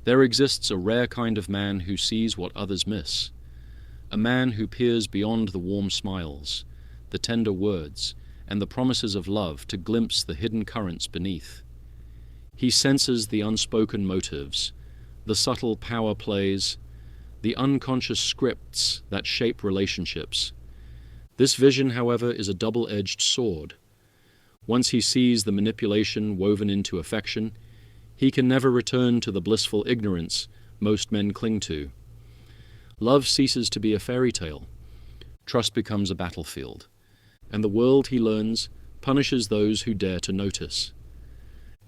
There exists a rare kind of man who sees what others miss, a man who peers beyond the warm smiles, the tender words, and the promises of love to glimpse the hidden currents beneath. He senses the unspoken motives, the subtle power plays, the unconscious scripts that shape relationships. This vision, however, is a double-edged sword. Once he sees the manipulation woven into affection, he can never return to the blissful ignorance most men cling to. Love ceases to be a fairy tale. Trust becomes a battlefield, and the world, he learns, punishes those who dare to notice.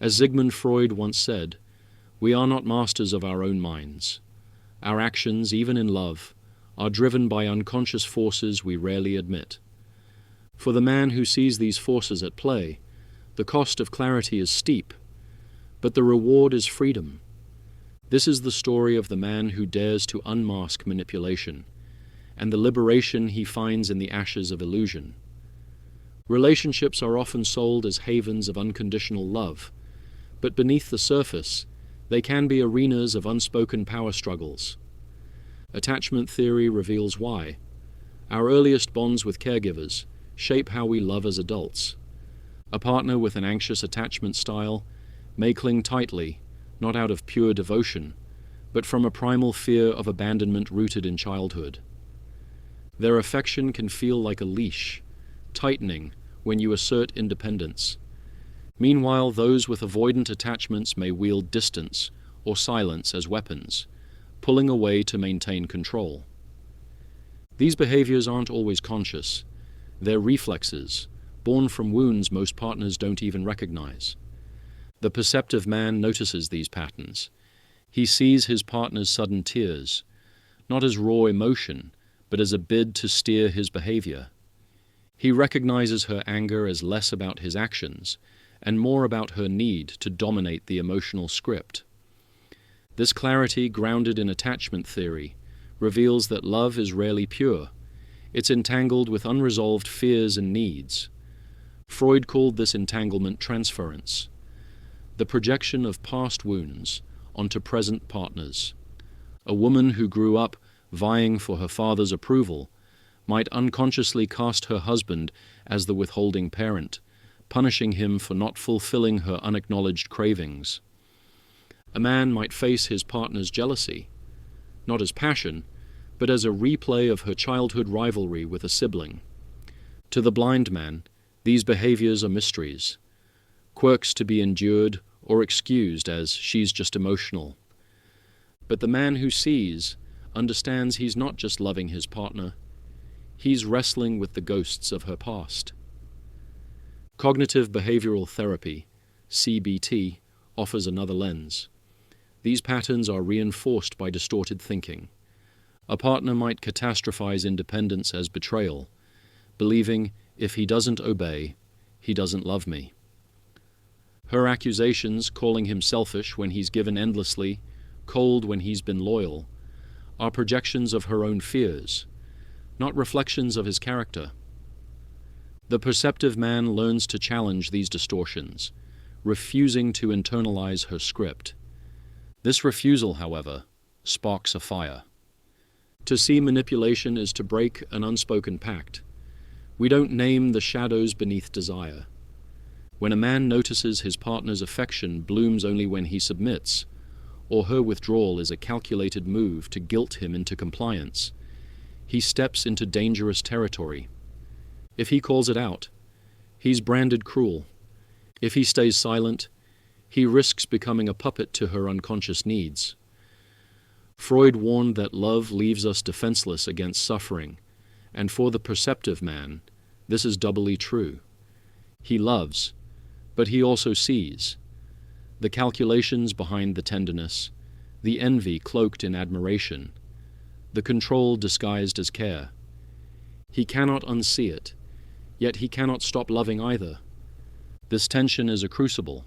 As Sigmund Freud once said, "We are not masters of our own minds. Our actions, even in love, are driven by unconscious forces we rarely admit." For the man who sees these forces at play, the cost of clarity is steep, but the reward is freedom. This is the story of the man who dares to unmask manipulation, and the liberation he finds in the ashes of illusion. Relationships are often sold as havens of unconditional love, but beneath the surface, they can be arenas of unspoken power struggles. Attachment theory reveals why. Our earliest bonds with caregivers shape how we love as adults. A partner with an anxious attachment style may cling tightly, not out of pure devotion, but from a primal fear of abandonment rooted in childhood. Their affection can feel like a leash, tightening when you assert independence. Meanwhile, those with avoidant attachments may wield distance or silence as weapons, pulling away to maintain control. These behaviors aren't always conscious. They're reflexes, born from wounds most partners don't even recognize. The perceptive man notices these patterns. He sees his partner's sudden tears, not as raw emotion, but as a bid to steer his behavior. He recognizes her anger as less about his actions and more about her need to dominate the emotional script. This clarity, grounded in attachment theory, reveals that love is rarely pure. It's entangled with unresolved fears and needs. Freud called this entanglement transference, the projection of past wounds onto present partners. A woman who grew up vying for her father's approval might unconsciously cast her husband as the withholding parent, punishing him for not fulfilling her unacknowledged cravings. A man might face his partner's jealousy, not as passion, but as a replay of her childhood rivalry with a sibling. To the blind man, these behaviors are mysteries, quirks to be endured or excused as she's just emotional. But the man who sees understands he's not just loving his partner, he's wrestling with the ghosts of her past. Cognitive behavioral therapy, CBT, offers another lens. These patterns are reinforced by distorted thinking. A partner might catastrophize independence as betrayal, believing if he doesn't obey, he doesn't love me. Her accusations, calling him selfish when he's given endlessly, cold when he's been loyal, are projections of her own fears, not reflections of his character. The perceptive man learns to challenge these distortions, refusing to internalize her script. This refusal, however, sparks a fire. To see manipulation is to break an unspoken pact. We don't name the shadows beneath desire. When a man notices his partner's affection blooms only when he submits, or her withdrawal is a calculated move to guilt him into compliance, he steps into dangerous territory. If he calls it out, he's branded cruel. If he stays silent, he risks becoming a puppet to her unconscious needs. Freud warned that love leaves us defenseless against suffering, and for the perceptive man, this is doubly true. He loves, but he also sees. The calculations behind the tenderness, the envy cloaked in admiration, the control disguised as care. He cannot unsee it, yet he cannot stop loving either. This tension is a crucible.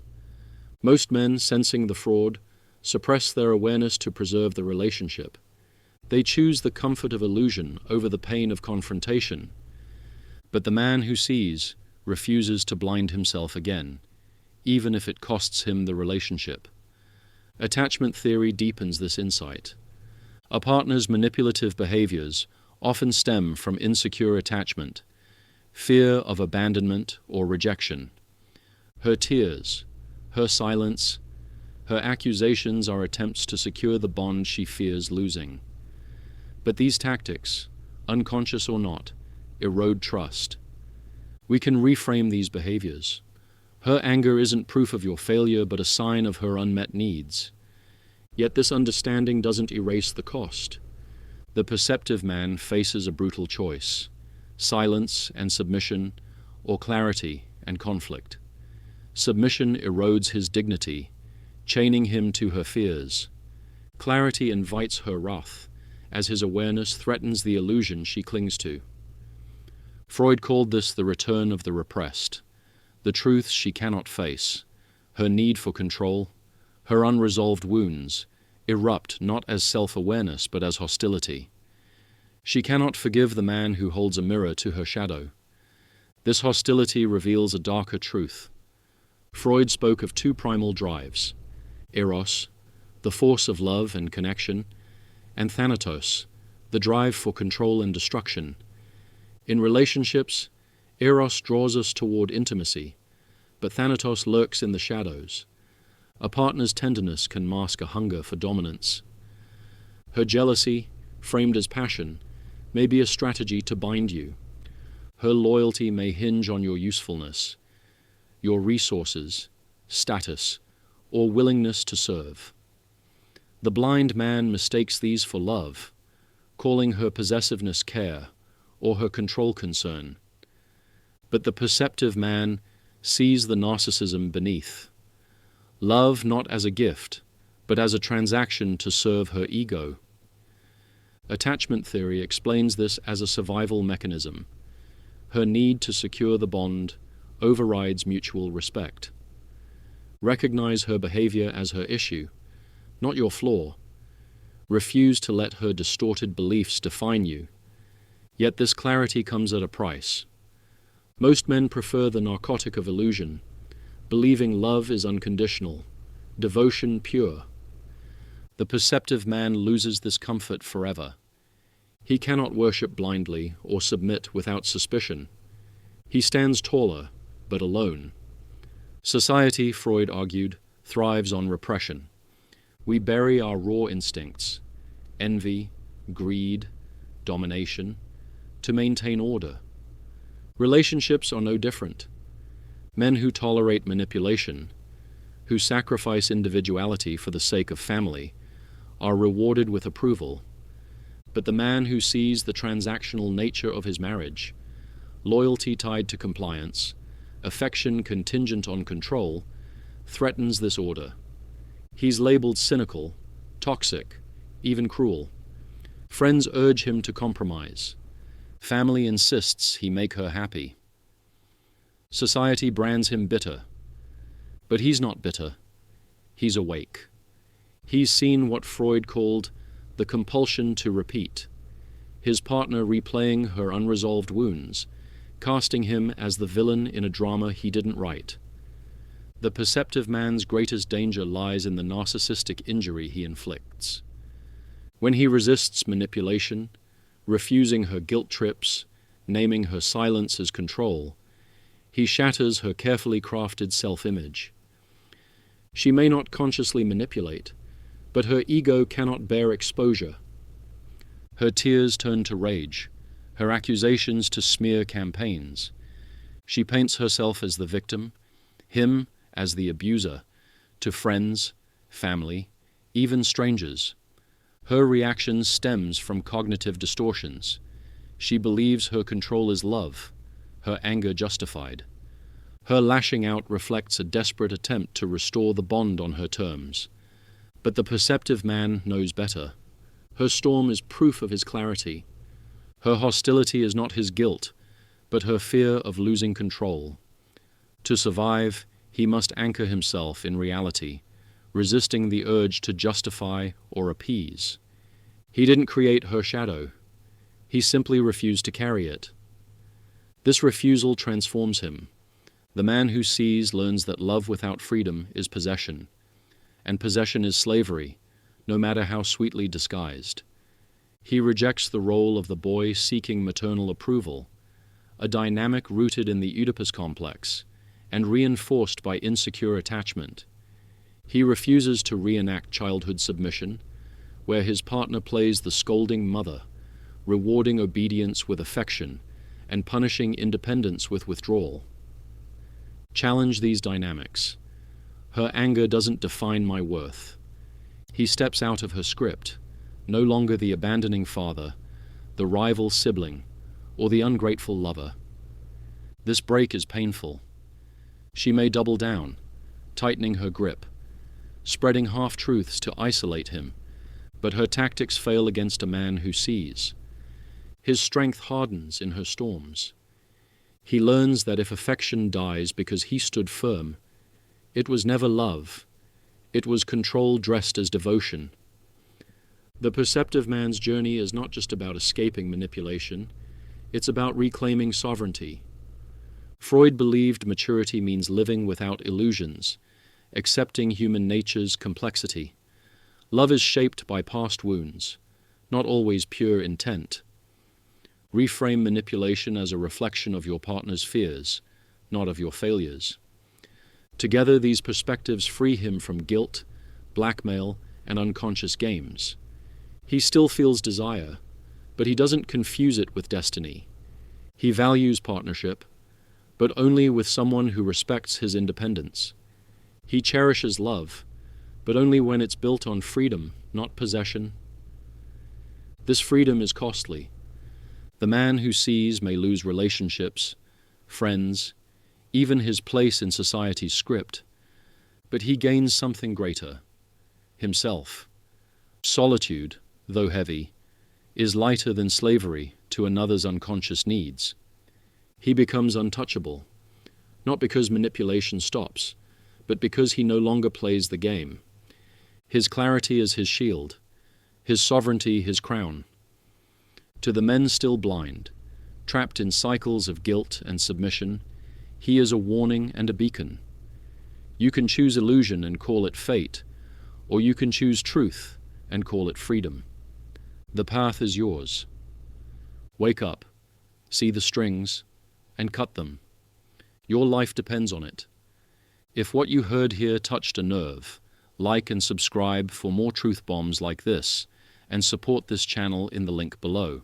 Most men, sensing the fraud, suppress their awareness to preserve the relationship. They choose the comfort of illusion over the pain of confrontation. But the man who sees refuses to blind himself again, even if it costs him the relationship. Attachment theory deepens this insight. A partner's manipulative behaviors often stem from insecure attachment, fear of abandonment or rejection. Her tears, her silence, her accusations are attempts to secure the bond she fears losing. But these tactics, unconscious or not, erode trust. We can reframe these behaviors. Her anger isn't proof of your failure, but a sign of her unmet needs. Yet this understanding doesn't erase the cost. The perceptive man faces a brutal choice: silence and submission, or clarity and conflict. Submission erodes his dignity, chaining him to her fears. Clarity invites her wrath, as his awareness threatens the illusion she clings to. Freud called this the return of the repressed, the truths she cannot face, her need for control, her unresolved wounds, erupt not as self-awareness but as hostility. She cannot forgive the man who holds a mirror to her shadow. This hostility reveals a darker truth. Freud spoke of two primal drives: eros, the force of love and connection, and thanatos, the drive for control and destruction. In relationships, eros draws us toward intimacy, but thanatos lurks in the shadows. A partner's tenderness can mask a hunger for dominance. Her jealousy, framed as passion, may be a strategy to bind you. Her loyalty may hinge on your usefulness, your resources, status, or willingness to serve. The blind man mistakes these for love, calling her possessiveness care, or her control concern. But the perceptive man sees the narcissism beneath. Love not as a gift, but as a transaction to serve her ego. Attachment theory explains this as a survival mechanism. Her need to secure the bond overrides mutual respect. Recognize her behavior as her issue, not your flaw. Refuse to let her distorted beliefs define you. Yet this clarity comes at a price. Most men prefer the narcotic of illusion, believing love is unconditional, devotion pure. The perceptive man loses this comfort forever. He cannot worship blindly or submit without suspicion. He stands taller, but alone. Society, Freud argued, thrives on repression. We bury our raw instincts, envy, greed, domination, to maintain order. Relationships are no different. Men who tolerate manipulation, who sacrifice individuality for the sake of family, are rewarded with approval. But the man who sees the transactional nature of his marriage, loyalty tied to compliance, affection contingent on control, threatens this order. He's labeled cynical, toxic, even cruel. Friends urge him to compromise. Family insists he make her happy. Society brands him bitter. But he's not bitter. He's awake. He's seen what Freud called the compulsion to repeat, his partner replaying her unresolved wounds, casting him as the villain in a drama he didn't write. The perceptive man's greatest danger lies in the narcissistic injury he inflicts. When he resists manipulation, refusing her guilt trips, naming her silence as control, he shatters her carefully crafted self-image. She may not consciously manipulate, but her ego cannot bear exposure. Her tears turn to rage, her accusations to smear campaigns. She paints herself as the victim, him as the abuser, to friends, family, even strangers. Her reaction stems from cognitive distortions. She believes her control is love, her anger justified. Her lashing out reflects a desperate attempt to restore the bond on her terms. But the perceptive man knows better. Her storm is proof of his clarity. Her hostility is not his guilt, but her fear of losing control. To survive, he must anchor himself in reality, resisting the urge to justify or appease. He didn't create her shadow. He simply refused to carry it. This refusal transforms him. The man who sees learns that love without freedom is possession. and possession is slavery, no matter how sweetly disguised. He rejects the role of the boy seeking maternal approval, a dynamic rooted in the Oedipus complex and reinforced by insecure attachment. He refuses to reenact childhood submission, where his partner plays the scolding mother, rewarding obedience with affection and punishing independence with withdrawal. Challenge these dynamics. Her anger doesn't define my worth. He steps out of her script, no longer the abandoning father, the rival sibling, or the ungrateful lover. This break is painful. She may double down, tightening her grip, spreading half-truths to isolate him, but her tactics fail against a man who sees. His strength hardens in her storms. He learns that if affection dies because he stood firm, it was never love. It was control dressed as devotion. The perceptive man's journey is not just about escaping manipulation, it's about reclaiming sovereignty. Freud believed maturity means living without illusions, accepting human nature's complexity. Love is shaped by past wounds, not always pure intent. Reframe manipulation as a reflection of your partner's fears, not of your failures. Together, these perspectives free him from guilt, blackmail, and unconscious games. He still feels desire, but he doesn't confuse it with destiny. He values partnership, but only with someone who respects his independence. He cherishes love, but only when it's built on freedom, not possession. This freedom is costly. The man who sees may lose relationships, friends, even his place in society's script, but he gains something greater, himself. Solitude, though heavy, is lighter than slavery to another's unconscious needs. He becomes untouchable, not because manipulation stops, but because he no longer plays the game. His clarity is his shield, his sovereignty his crown. To the men still blind, trapped in cycles of guilt and submission, he is a warning and a beacon. You can choose illusion and call it fate, or you can choose truth and call it freedom. The path is yours. Wake up, see the strings, and cut them. Your life depends on it. If what you heard here touched a nerve, like and subscribe for more truth bombs like this, and support this channel in the link below.